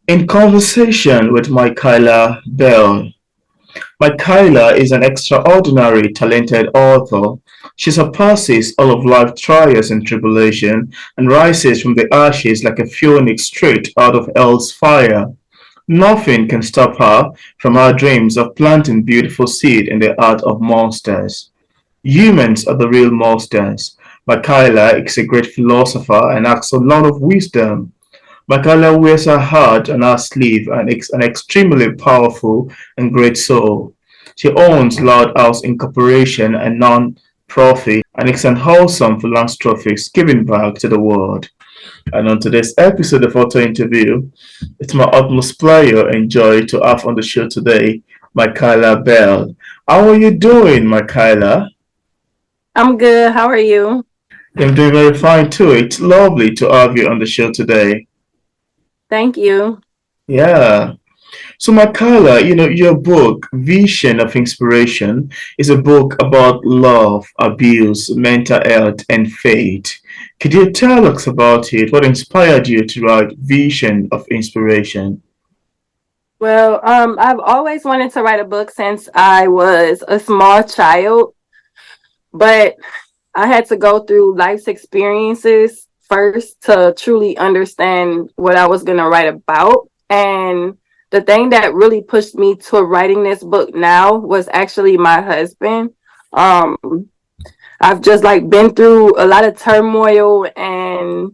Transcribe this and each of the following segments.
In conversation with Michailah Belle. Michailah is an extraordinary talented author. She surpasses all of life's trials and tribulation and rises from the ashes like a phoenix straight out of hell's fire. Nothing can stop her from her dreams of planting beautiful seed in the heart of monsters. Humans are the real monsters. Michaela is a great philosopher and asks a lot of wisdom. Michaela wears her heart on her sleeve and is an extremely powerful and great soul. She owns Loud House Incorporation, a non-profit, and is an wholesome philanthropist giving back to the world. And on today's episode of Auto Interview, it's my utmost pleasure and joy to have on the show today, Michaela Bell. How are you doing, Michaela? I'm good. How are you? I'm doing very fine too. It's lovely to have you on the show today. Thank you. Yeah. So, Michaela, your book, Vision of Inspiration, is a book about love, abuse, mental health, and faith. Could you tell us about it? What inspired you to write Vision of Inspiration? Well, I've always wanted to write a book since I was a small child, but I had to go through life's experiences first to truly understand what I was going to write about. And the thing that really pushed me to writing this book now was actually my husband. Um, I've just like been through a lot of turmoil and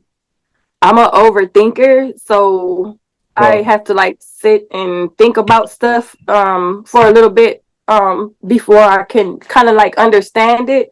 I'm an overthinker, so I Wow. have to like sit and think about stuff for a little bit before I can kind of like understand it.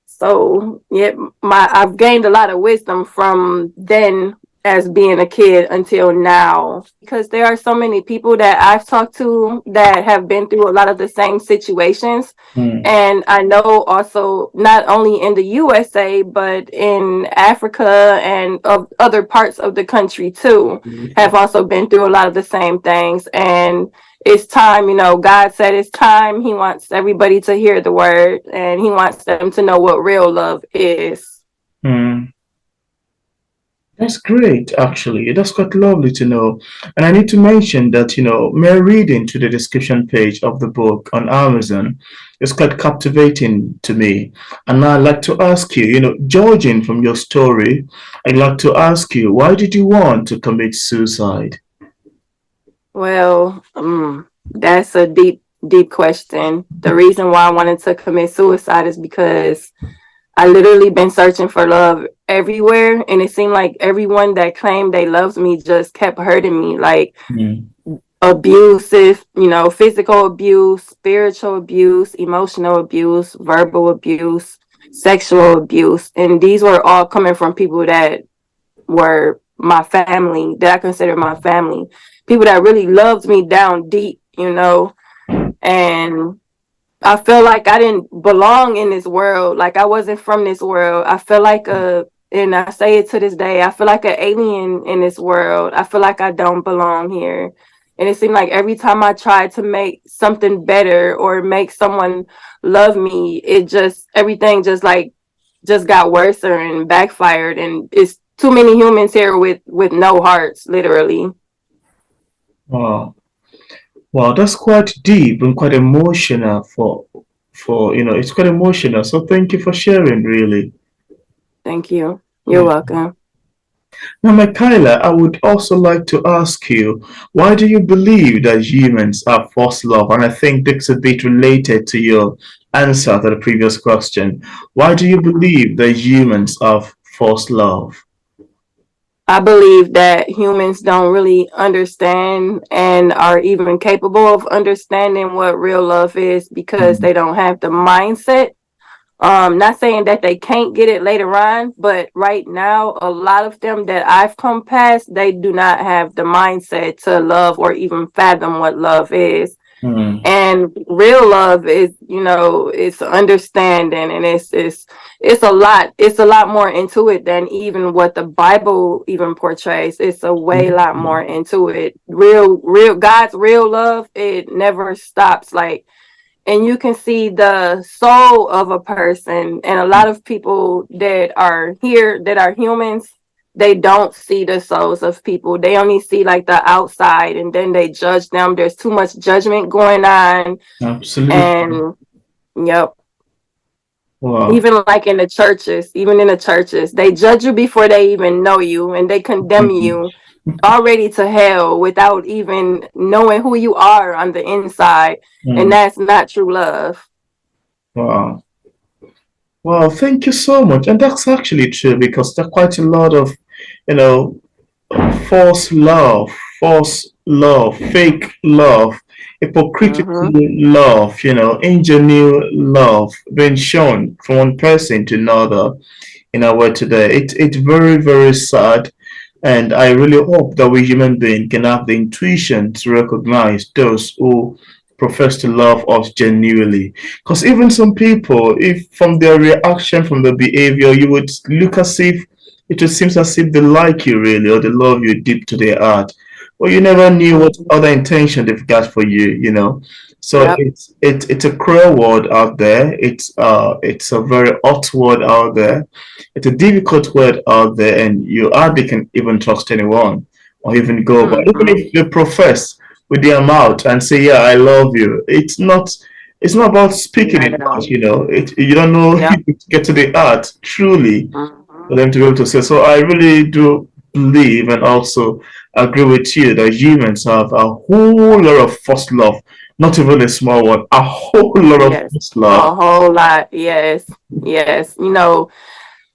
So yeah, my I've gained a lot of wisdom from then as being a kid until now because there are so many people that I've talked to that have been through a lot of the same situations. Hmm. And I know also not only in the USA, but in Africa and of other parts of the country too, have also been through a lot of the same things. And it's time, God said it's time. He wants everybody to hear the word and he wants them to know what real love is. Hmm. That's great, actually. That's quite lovely to know. And I need to mention that, mere reading to the description page of the book on Amazon is quite captivating to me. And I'd like to ask you, judging from your story, I'd like to ask you, why did you want to commit suicide? Well, that's a deep question. The reason why I wanted to commit suicide is because I literally been searching for love everywhere, and it seemed like everyone that claimed they loved me just kept hurting me, like Mm, abusive, physical abuse, spiritual abuse, emotional abuse, verbal abuse, sexual abuse, and these were all coming from people that were my family, that I consider my family, people that really loved me down deep, and I feel like I didn't belong in this world. Like I wasn't from this world. I feel like and I say it to this day, I feel like an alien in this world. I feel like I don't belong here. And it seemed like every time I tried to make something better or make someone love me, everything just got worse and backfired. And it's too many humans here with no hearts, literally. wow. Wow, that's quite deep and quite emotional it's quite emotional. So thank you for sharing, really. Thank you. You're Yeah. welcome. Now, Michaela, I would also like to ask you, why do you believe that humans are first love? And I think this is a bit related to your answer to the previous question. Why do you believe that humans are first love? I believe that humans don't really understand and are even capable of understanding what real love is because Mm, they don't have the mindset. Not saying that they can't get it later on, but right now, a lot of them that I've come past, they do not have the mindset to love or even fathom what love is. mm, And real love is, it's understanding, and it's a lot more into it than even what the Bible even portrays. It's a way lot more into it. Real God's real love, it never stops. Like, and you can see the soul of a person, and a lot of people that are here that are humans, they don't see the souls of people. They only see like the outside, and then they judge them. There's too much judgment going on. Absolutely. And yep. Wow. Even like in the churches, even in the churches, they judge you before they even know you, and they condemn Mhm. you already to hell without even knowing who you are on the inside. And Mm. that's not true love. Wow. Wow, thank you so much. And that's actually true because there are quite a lot of, you know, false love, fake love, hypocritical Mm-hmm. love, ingenuine love being shown from one person to another in our world today. It's very, very sad. And I really hope that we human beings can have the intuition to recognize those who profess to love us genuinely. Because even some people, if from their reaction, from their behavior, you would look as if it just seems as if they like you really or they love you deep to their heart. But you never knew what Mm-hmm. other intention they've got for you. So Yep. it's a cruel world out there. It's a very hot world out there. It's a difficult word out there, and you hardly can even trust anyone or even go. But even Mm-hmm. if they profess with their mouth and say, "Yeah, I love you," it's not about speaking Not it at out. all. You don't know Yep. to get to the heart truly for Mm-hmm. them to be able to say. So I really do believe and also agree with you that humans have a whole lot of first love, not even a small one, a whole lot of Yes. first love. A whole lot. Yes. Yes.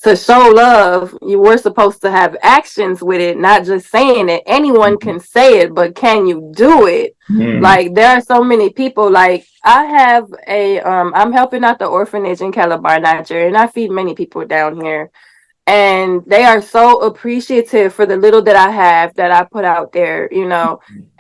To show love, you were supposed to have actions with it, not just saying it. Anyone can say it, but can you do it? Mm, Like there are so many people. Like I have I'm helping out the orphanage in Calabar, Nigeria, and I feed many people down here, and they are so appreciative for the little that I have that I put out there.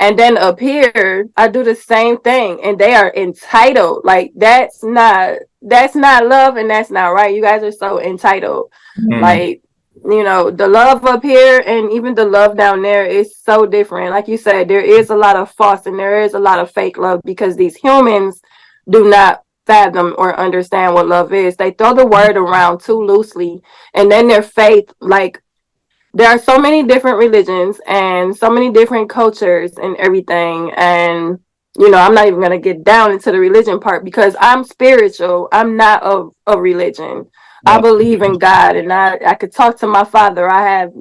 And then up here, I do the same thing, and they are entitled. Like that's not love, and that's not right. You guys are so entitled. mm, Like the love up here and even the love down there is so different. Like you said, there is a lot of false and there is a lot of fake love because these humans do not fathom or understand what love is. They throw the word around too loosely, and then their faith, like there are so many different religions and so many different cultures and everything. And I'm not even going to get down into the religion part because I'm spiritual. I'm not of religion. I uh, believe in God, and I could talk to my father. I have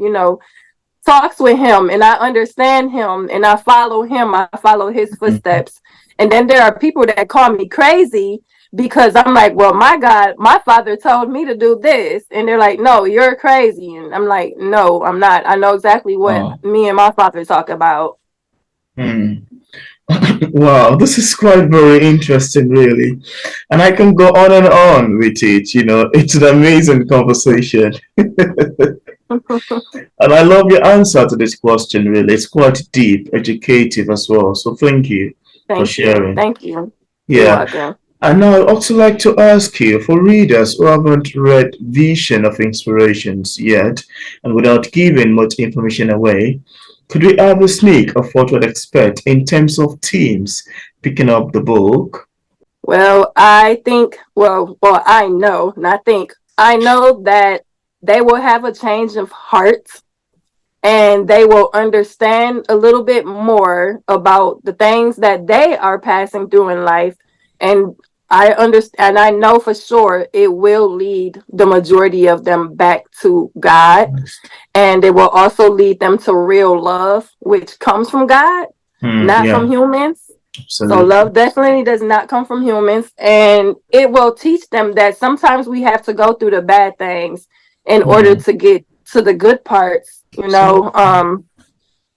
talks with him, and I understand him, and I follow him. I follow his mm, footsteps. And then there are people that call me crazy because I'm like, well, my God, my father told me to do this. And they're like, no, you're crazy. And I'm like, no, I'm not. I know exactly what wow. me and my father talk about. Mm. Wow, this is quite very interesting, really. And I can go on and on with it. It's an amazing conversation. And I love your answer to this question, really. It's quite deep, educative as well. So thank you for Thank you. sharing. Thank you. You're Yeah. welcome. And now I'd also like to ask you, for readers who haven't read Vision of Inspirations yet, and without giving much information away, could we have a sneak of what we'd expect in terms of themes picking up the book? Well, I think, I know, not think, I know that they will have a change of heart, and they will understand a little bit more about the things that they are passing through in life. And I understand, and I know for sure it will lead the majority of them back to God, and it will also lead them to real love, which comes from God, not from Yeah, humans. So absolutely. love definitely does not come from humans, and it will teach them that sometimes we have to go through the bad things in order Mm, to get to the good parts. absolutely.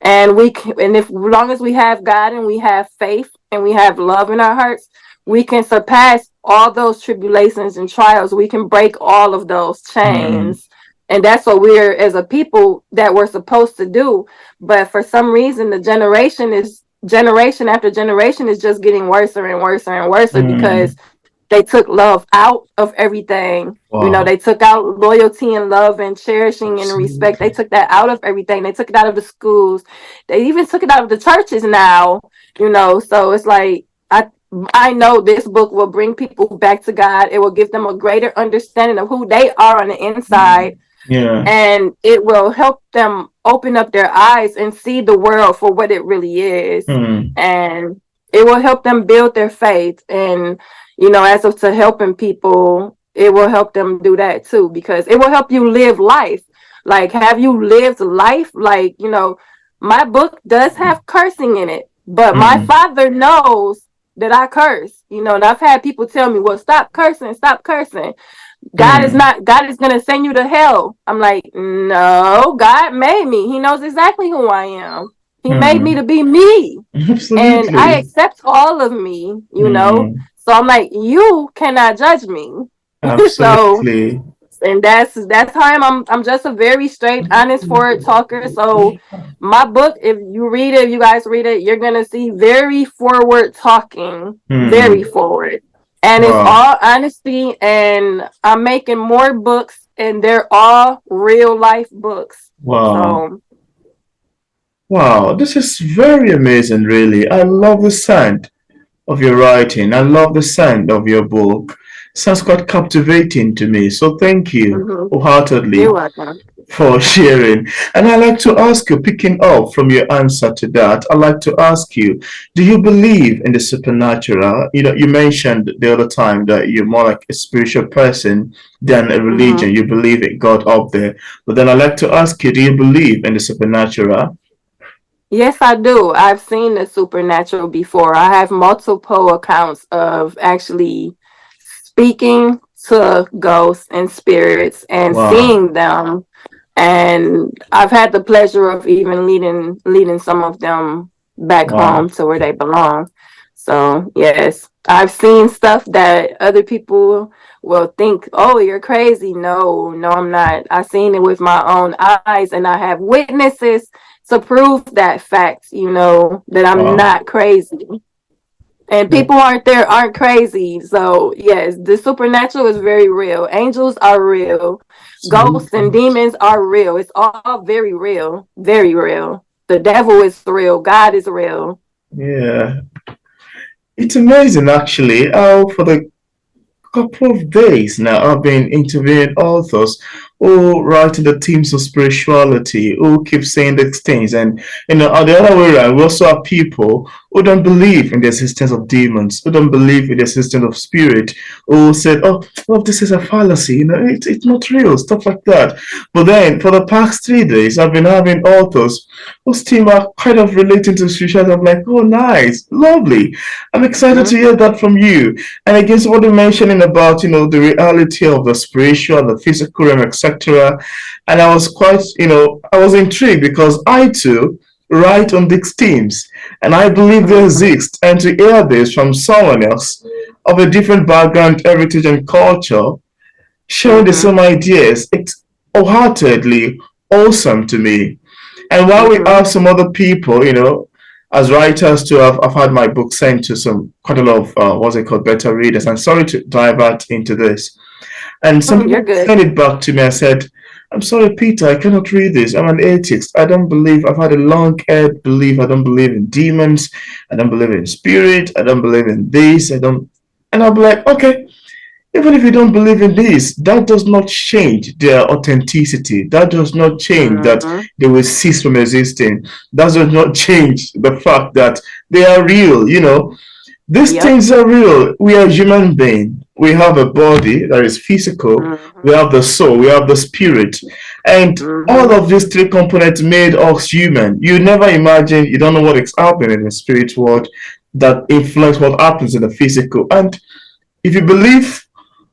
And and if, as long as we have God and we have faith and we have love in our hearts, we can surpass all those tribulations and trials. We can break all of those Mm, chains. And that's what we're, as a people, that we're supposed to do. But for some reason, the generation after generation is just getting worse and worse and worse mm, because they took love out of everything. wow, They took out loyalty and love and cherishing and respect. They absolutely. took that out of everything. They took it out of the schools. They even took it out of the churches now. So it's like I know this book will bring people back to God. It will give them a greater understanding of who they are on the Mm, inside. Yeah. and it will help them open up their eyes and see the world for what it really is. Hmm. And it will help them build their faith. And, as of to helping people, it will help them do that too, because it will help you live life. Like, have you lived life? Like, my book does have cursing in it, but my Hmm. father knows that I curse, and I've had people tell me, well, stop cursing, stop cursing. Hmm. God is going to send you to hell. I'm like, no, God made me. He knows exactly who I am. He made me Hmm. to be me. And I Absolutely. accept all of me. Hmm. So I'm like, you cannot judge me. So, Absolutely. and that's how I'm just a very straight, honest, forward talker. So my book, if you read it, if you guys read it, you're gonna see very forward talking, very Hmm. forward. And it's Wow. all honesty, and I'm making more books, and they're all real life books. Wow. So Wow. This is very amazing, really. I love the sound of your writing. I love the sound of your book. Sounds quite captivating to me. So thank you mhm. You're wholeheartedly welcome. for sharing. And I'd like to ask you, picking up from your answer to that, I'd like to ask you, do you believe in the supernatural? You mentioned the other time that you're more like a spiritual person than a hmm religion. You believe in God up there. But then I'd like to ask you, do you believe in the supernatural? Yes, I do. I've seen the supernatural before. I have multiple accounts of actually speaking to ghosts and spirits and Wow. seeing them. And I've had the pleasure of even leading some of them back Wow. home to where they belong. So yes, I've seen stuff that other people will think, oh, you're crazy. No, no, I'm not. I've seen it with my own eyes, and I have witnesses to prove that fact, that I'm Wow. not crazy. And That, people aren't crazy. So yes, the supernatural is very real. Angels are real. Ghosts and absolutely. demons are real. It's all very real. Very real. The devil is real. God is real. Yeah. It's amazing actually how for the couple of days now I've been interviewing authors who write in the themes of spirituality, who keep saying these things. And on the other way around, we also have people who don't believe in the existence of demons, who don't believe in the existence of spirit, who said, oh, well, this is a fallacy, it's not real, stuff like that. But then for the past 3 days, I've been having authors whose team are kind of relating to spirituality. I'm like, oh, nice, lovely. I'm excited to Mm-hmm. hear that from you. And again, what you're mentioning about, the reality of the spiritual, the physical realm, etc. And I was quite, I was intrigued because I too write on these themes, and I believe they Mm-hmm. exist. And to hear this from someone else of a different background, heritage, and culture sharing the Mm-hmm. same ideas, it's wholeheartedly awesome to me. And while we Mm-hmm. have some other people, as writers too, I've had my book sent to some quite a lot of what's it called, beta readers. And sorry to divert into this. And some You're people good. sent it back to me and said, I'm sorry, Peter, I cannot read this. I'm an atheist. I don't believe, I've had a long haired belief. I don't believe in demons. I don't believe in spirit. I don't believe in this. I don't. And I'll be like, okay, even if you don't believe in this, that does not change their authenticity. That does not change that Mm-hmm. they will cease from existing. That does not change the fact that they are real. These Yep. things are real. We are human beings. We have a body that is physical. We Mm-hmm. have the soul. We have the spirit. And all Mm-hmm. of these three components made us human. You never imagine, you don't know what is happening in the spirit world that influence what happens in the physical. And if you believe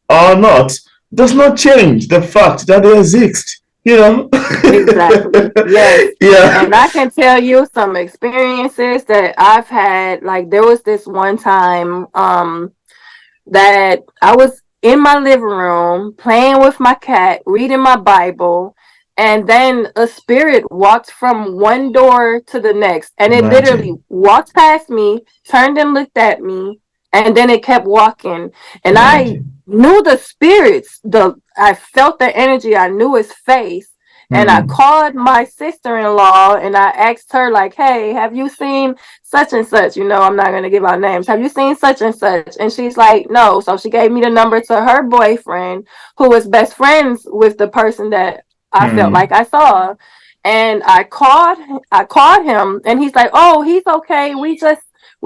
or not does not change the fact that they exist. Exactly. Yes. Yeah. And I can tell you some experiences that I've had. Like there was this one time that I was in my living room playing with my cat, reading my Bible, and then a spirit walked from one door to the next, and it literally Imagine. walked past me, turned and looked at me, and then it kept walking. And I Imagine. knew the spirits, the I felt the energy, I knew his face. And I Hmm. called my sister-in-law and I asked her, like, hey, have you seen such and such? I'm not going to give out names. Have you seen such and such? And she's like, no. So she gave me the number to her boyfriend, who was best friends with the person that I felt Hmm. like I saw. And I called him and he's like, "Oh, he's okay. We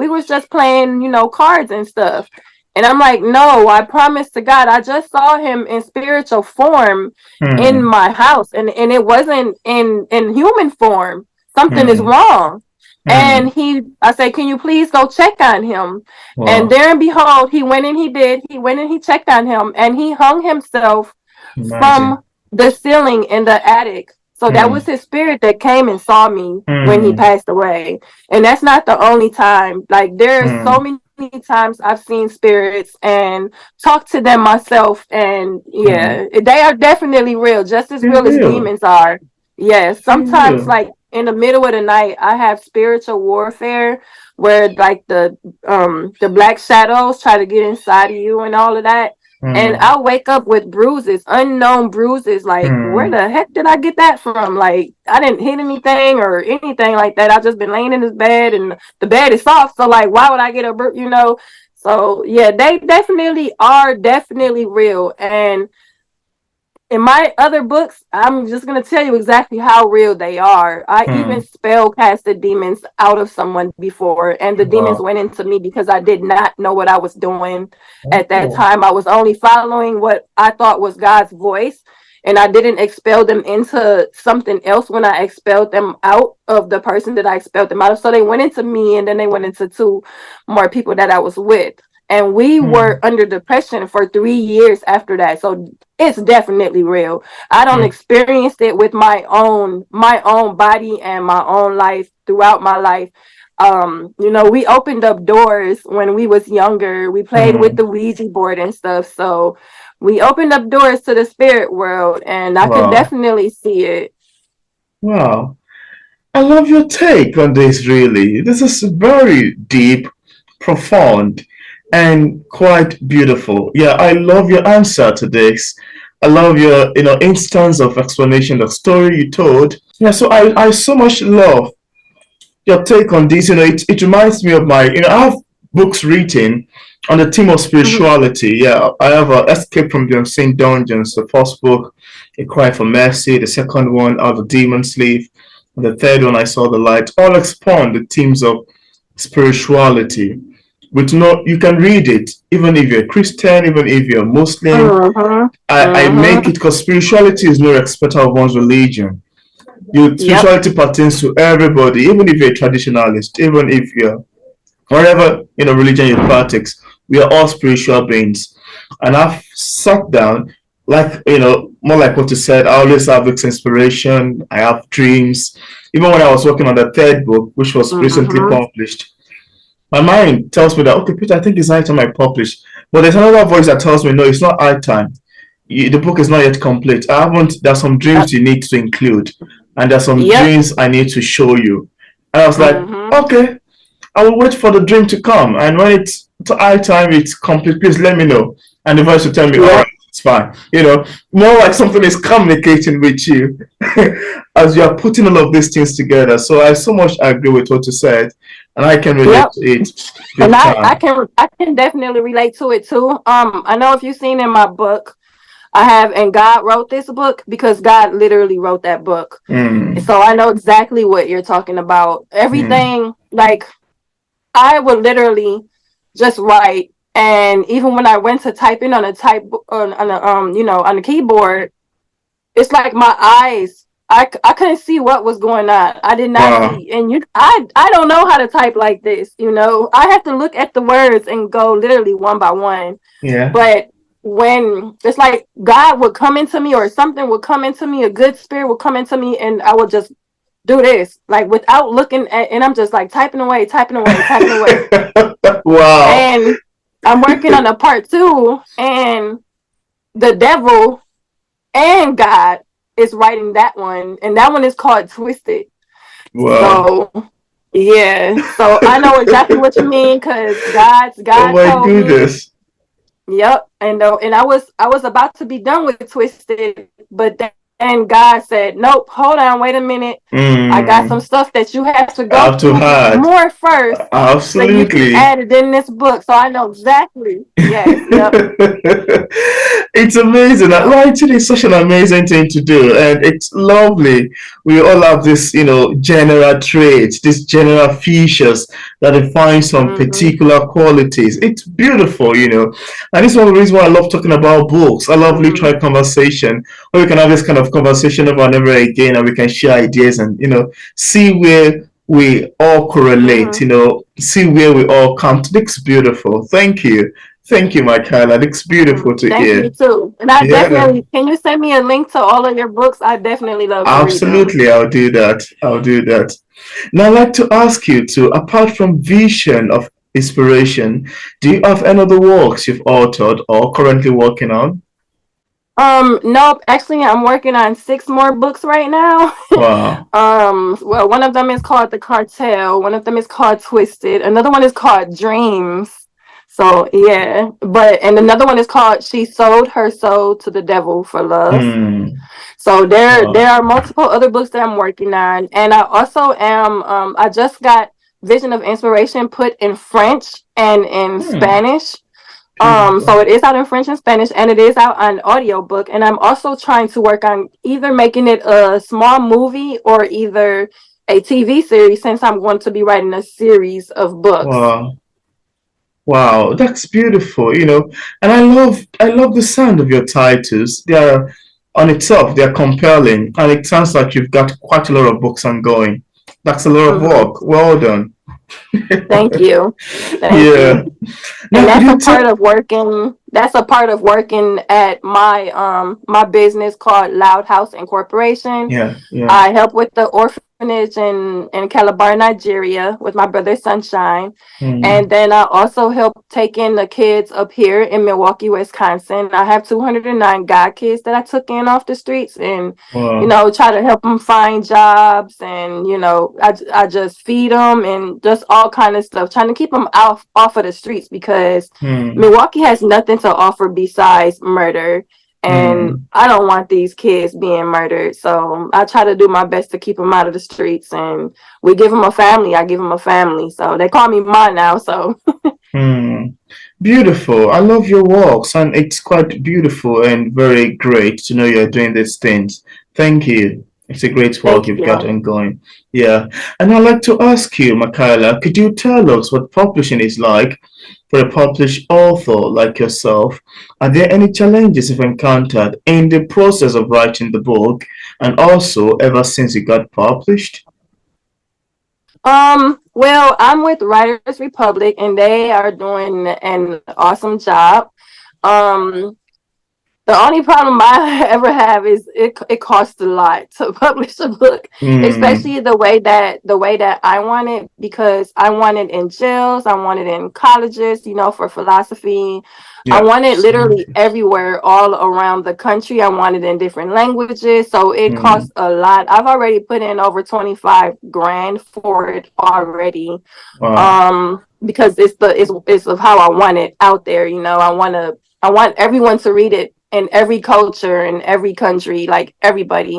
was just playing, cards and stuff." And I'm like, "No, I promise to God, I just saw him in spiritual form in Hmm. my house and it wasn't in human form. Something is Hmm. wrong." Hmm. And I say, "Can you please go check on him?" And Wow. there and behold, he went and he did. He went and he checked on him and he hung himself Imagine. from the ceiling in the attic. So that Hmm. was his spirit that came and saw me when he Hmm. passed away. And that's not the only time. Like there are so Hmm. many times I've seen spirits and talked to them myself. And Hmm. yeah, they are definitely real, just as They're real as real. demons are. Yes, They're sometimes real. like in the middle of the night, I have spiritual warfare where like the black shadows try to get inside of you and all of that. And Hmm. I'll wake up with bruises, unknown bruises. Like, where Hmm. the heck did I get that from? Like, I didn't hit anything or anything like that. I've just been laying in this bed and the bed is soft. So, like, why would I get a? So, yeah, they definitely are definitely real. And in my other books, I'm just gonna tell you exactly how real they are. I even Hmm. spell casted demons out of someone before, and the demons Wow. went into me because I did not know what I was doing at that Oh. time. I was only following what I thought was God's voice, and I didn't expel them into something else when I expelled them out of the person that I expelled them out of. So they went into me, and then they went into two more people that I was with. And we were Hmm. under depression for 3 years after that. So it's definitely real. I don't Hmm. experience it with my own body and my own life throughout my life. We opened up doors when we was younger. We played with Hmm. the Ouija board and stuff. So we opened up doors to the spirit world and I can Wow. definitely see it. Wow. I love your take on this, really. This is very deep, profound, and quite beautiful. Yeah, I love your answer to this. I love your, instance of explanation, the story you told. Yeah, so I so much love your take on this. It reminds me of I have books written on the theme of Mhm. spirituality. Yeah, I have Escape from the Unseen Dungeons, the first book, A Cry for Mercy, the second one, Out of Demon Sleeve, and the third one, I Saw the Light, all expound the themes of spirituality. With no, you can read it, even if you're a Christian, even if you're a Muslim. Mhm. I make it Mhm. because spirituality is no respect of one's religion. Your Yep. spirituality pertains to everybody, even if you're a traditionalist, even if you're whatever religion you practice. We are all spiritual beings. And I've sat down, like more like what you said. I always have this inspiration. I have dreams. Even when I was working on the third book, which was recently Mhm. published, my mind tells me that, okay, Peter, I think it's high time I publish. But there's another voice that tells me, no, it's not high time. The book is not yet complete. I haven't. There's some Yep. dreams you need to include, and there's some Yep. dreams I need to show you. And I was like, Mhm. okay, I will wait for the dream to come. And when it's to high time, it's complete. Please let me know. And the voice will tell me, all right, Yep. it's fine. More like something is communicating with you as you are putting all of these things together. So I so much agree with what you said, and I can relate Yep. to it And big I time. can definitely relate to it too. I know if you've seen in my book, I have, and God wrote this book because God literally wrote that book. Mm, So I know exactly what you're talking about. mm, Everything, like I would literally just write, and even when I went to type in on a type on a on the keyboard, it's like my eyes. I couldn't see what was going on. I did not wow. see, and I don't know how to type like this. I have to look at the words and go literally one by one. Yeah. But when it's like God would come into me or something would come into me, a good spirit would come into me, and I would just do this like without looking at, and I'm just like typing away, typing away, typing away, Wow. and I'm working on a part two, and the devil and God is writing that one, and that one is called Twisted. Wow. So yeah, so I know exactly what you mean because Oh God my told me. goodness. Yep, and I was about to be done with Twisted, but then And God said, nope, hold on, wait a minute. I got some Mm. stuff that you have to I go have to through add. more first so you can Absolutely. add it in this book. So I know exactly. Yes, yep. It's amazing. That So, writing is such an amazing thing to do, and it's lovely. We all have this, general traits, these general features that define some mm-hmm, particular qualities. It's beautiful, and it's one of the reasons why I love talking about books. I love mm-hmm, literary conversation, where we can have this kind of conversation over and over again, and we can share ideas and see where we all correlate, mm-hmm. see where we all come to. It's beautiful. Thank you. Thank you, Michaela. It's beautiful to Thank you hear. too. And I Yeah, definitely, can you send me a link to all of your books? I definitely love to read them. absolutely. I'll do that. I'll do that. Now, I'd like to ask you to, apart from vision of inspiration, do you have any other works you've authored or currently working on? Nope. Actually, I'm working on 6 more books right now. Wow. Well, one of them is called The Cartel. One of them is called Twisted. Another one is called Dreams. So yeah, and another one is called She Sold Her Soul to the Devil for Love. Hmm. So there Wow. are multiple other books that I'm working on, and I also am. I just got Vision of Inspiration put in French and in Hmm. Spanish. So Beautiful. it is out in French and Spanish, and it is out on audiobook. And I'm also trying to work on either making it a small movie or either a TV series, since I'm going to be writing a series of books. Wow. Wow, that's beautiful, and I love the sound of your titles. They are on itself, they're compelling, and it sounds like you've got quite a lot of books ongoing. That's a lot of Hmm. work. Well done. Thank you. Thank Yeah. you. And Now, could you tell? that's a part of working at my business called Loud House Incorporation. Yeah, yeah. I help with the orphanage in Calabar, Nigeria, with my brother Sunshine. Hmm. And then I also help take in the kids up here in Milwaukee, Wisconsin. I have 209 God kids that I took in off the streets, and Wow. try to help them find jobs, and I just feed them and just all kind of stuff, trying to keep them off of the streets, because Hmm. Milwaukee has nothing to offer besides murder, and Hmm. I don't want these kids being murdered. So I try to do my best to keep them out of the streets, and we give them a family. I give them a family. So they call me Ma now. So Hmm. Beautiful. I love your works, and it's quite beautiful and very great to know you're doing these things. Thank you. It's a great work thank you've got you. ongoing. Yeah. And I'd like to ask you, Michaela, could you tell us what publishing is like for a published author like yourself? Are there any challenges you've encountered in the process of writing the book and also ever since it got published? Well, I'm with Writers Republic, and they are doing an awesome job. Um, The only problem I ever have is it costs a lot to publish a book, Hmm. especially the way that I want it, because I want it in jails, I want it in colleges, for philosophy. I Yeah, want it literally absolutely. everywhere, all around the country. I want it in different languages, so it Hmm. costs a lot. I've already put in over 25 grand for it already, Wow. because it's of how I want it out there. I want everyone to read it in every culture, in every country, like everybody,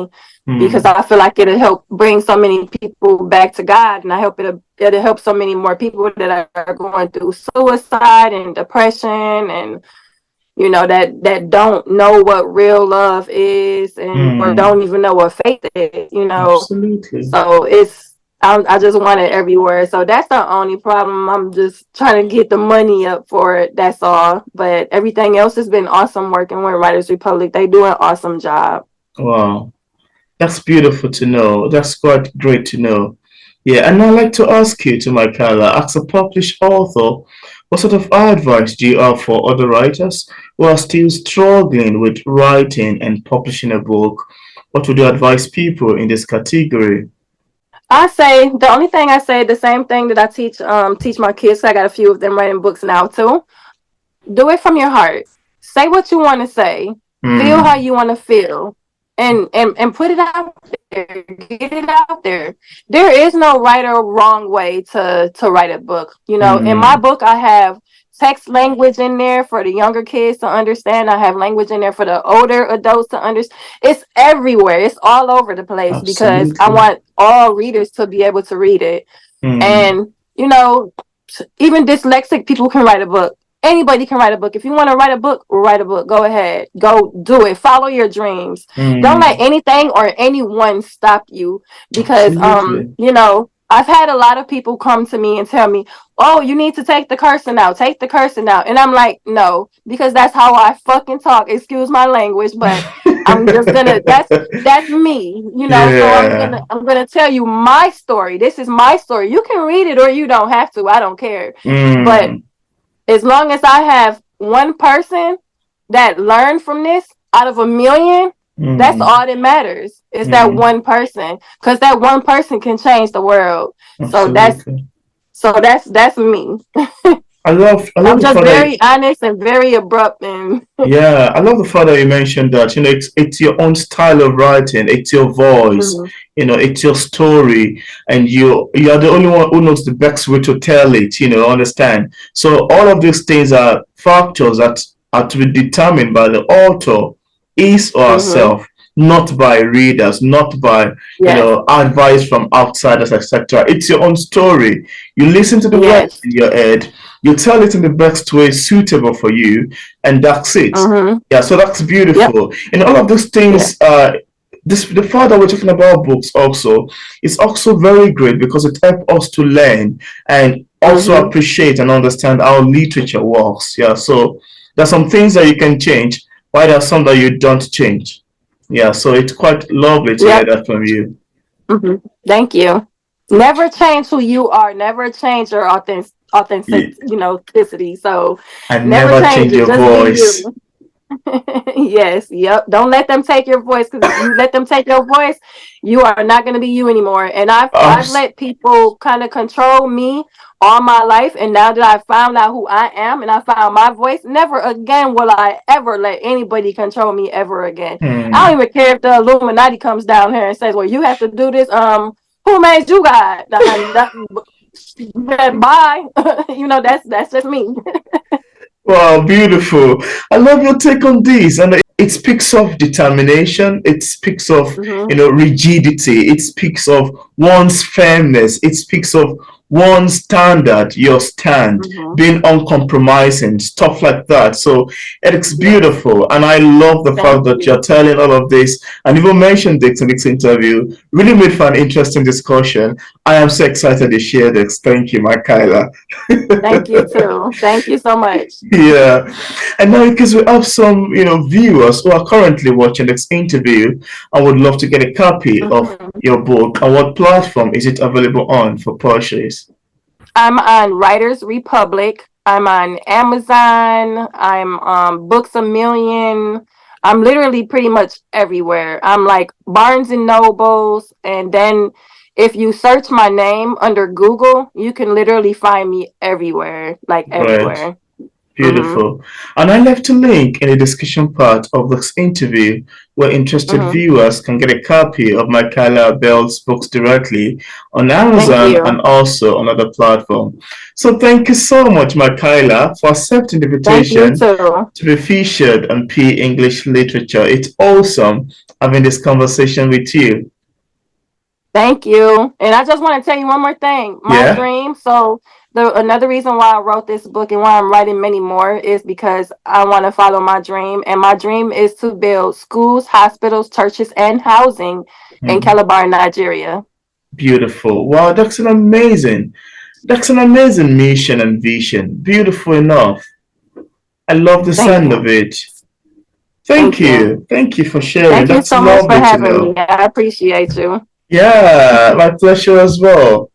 because Hmm. I feel like it'll help bring so many people back to God, and I hope it'll help so many more people that are going through suicide and depression, and that don't know what real love is, and or Hmm. don't even know what faith is. Absolutely. So I just want it everywhere. So that's the only problem. I'm just trying to get the money up for it. That's all. But everything else has been awesome working with Writers Republic. They do an awesome job. Wow. That's beautiful to know. That's quite great to know. Yeah, and I'd like to ask you, to Michaela, as a published author, what sort of advice do you have for other writers who are still struggling with writing and publishing a book? What would you advise people in this category? I say the only thing I say, the same thing that I teach my kids. I got a few of them writing books now too. Do it from your heart. Say what you want to say. Feel how Hmm. you want to feel, and put it out there. Get it out there. There is no right or wrong way to write a book. In my Hmm. book, I have text language in there for the younger kids to understand. I have language in there for the older adults to understand. It's everywhere. It's all over the place because I Absolutely. want all readers to be able to read it. Mm, And, even dyslexic people can write a book. Anybody can write a book. If you want to write a book, write a book. Go ahead. Go do it. Follow your dreams. Don't let mm, anything or anyone stop you because absolutely. I've had a lot of people come to me and tell me, "Oh, you need to take the cursing out. Take the cursing out." And I'm like, "No, because that's how I fucking talk. Excuse my language, but I'm just gonna that's me, so Yeah. I'm gonna tell you my story. This is my story. You can read it or you don't have to. I don't care. But Mm, as long as I have one person that learned from this out of a million, that's mm, all that matters. Is that mm, one person. Because that one person can change the world. So absolutely. that's me. I love I'm the just fact that very honest and very abrupt and yeah, I love the fact that you mentioned that, it's your own style of writing, it's your voice, Mhm. it's your story, and you're the only one who knows the best way to tell it, understand. So all of these things are factors that are to be determined by the author, his or Mhm. herself, not by readers, not by, Yes. advice from outsiders, etc. It's your own story. You listen to the words Yes. in your head, you tell it in the best way suitable for you, and that's it. Mhm. Yeah, so that's Yep. beautiful. And all of those Yeah. things, the fact that we're talking about books also is also very great because it helps us to learn and also Mhm. appreciate and understand how literature works. Yeah, so there's some things that you can change, while there's some that you don't change. Yeah, so it's quite lovely to hear Yep. that from you. Mhm. Thank you. Never change who you are. Never change your Yeah, authenticity. So and never never change change it. your Just be voice. you. Yes. Yep. Don't let them take your voice because if you let them take your voice, you are not going to be you anymore. And I've Abs- let people kind of control me all my life, and now that I found out who I am and I found my voice, never again will I ever let anybody control me ever again. I hmm. don't even care if the Illuminati comes down here and says, "Well, you have to do this." Who made you God? Bye. That's just me. Wow, beautiful. I love your take on this. And it speaks of determination, it speaks of, Hmm. rigidity, it speaks of one's firmness, it speaks of one standard, your stand, Hmm. being uncompromising, stuff like that. So it's Yes. beautiful. And I love the Thank fact that you're you. telling all of this and even mentioned this in this interview. Really made for an interesting discussion. I am so excited to share this. Thank you, Michaela. Thank you too. Thank you so much. Yeah. And now, because we have some, viewers who are currently watching this interview, I would love to get a copy of Mhm. your book. On what platform is it available on for purchase? I'm on Writers Republic. I'm on Amazon. I'm Books a Million. I'm literally pretty much everywhere. I'm like Barnes and Nobles, and then if you search my name under Google, you can literally find me everywhere, like Great. everywhere. Mhm. Beautiful. And I left a link in the discussion part of this interview where interested Mhm. viewers can get a copy of Michaela Belle's books directly on Thank Amazon you. and also on other platforms. So thank you so much, Michaela, for accepting the Thank you invitation too. to be featured on P English Literature. It's awesome having this conversation with you. Thank you. And I just want to tell you one more thing. My Yeah? dream. So the another reason why I wrote this book and why I'm writing many more is because I want to follow my dream. And my dream is to build schools, hospitals, churches, and housing in Hmm. Calabar, Nigeria. Beautiful. Wow, that's an amazing mission and vision. Beautiful enough. I love the Thank sound of you. it. Thank Thank you. you. Thank you for sharing. Thank you That's so much for lovely to having me. know. I appreciate you. Yeah, my pleasure as well.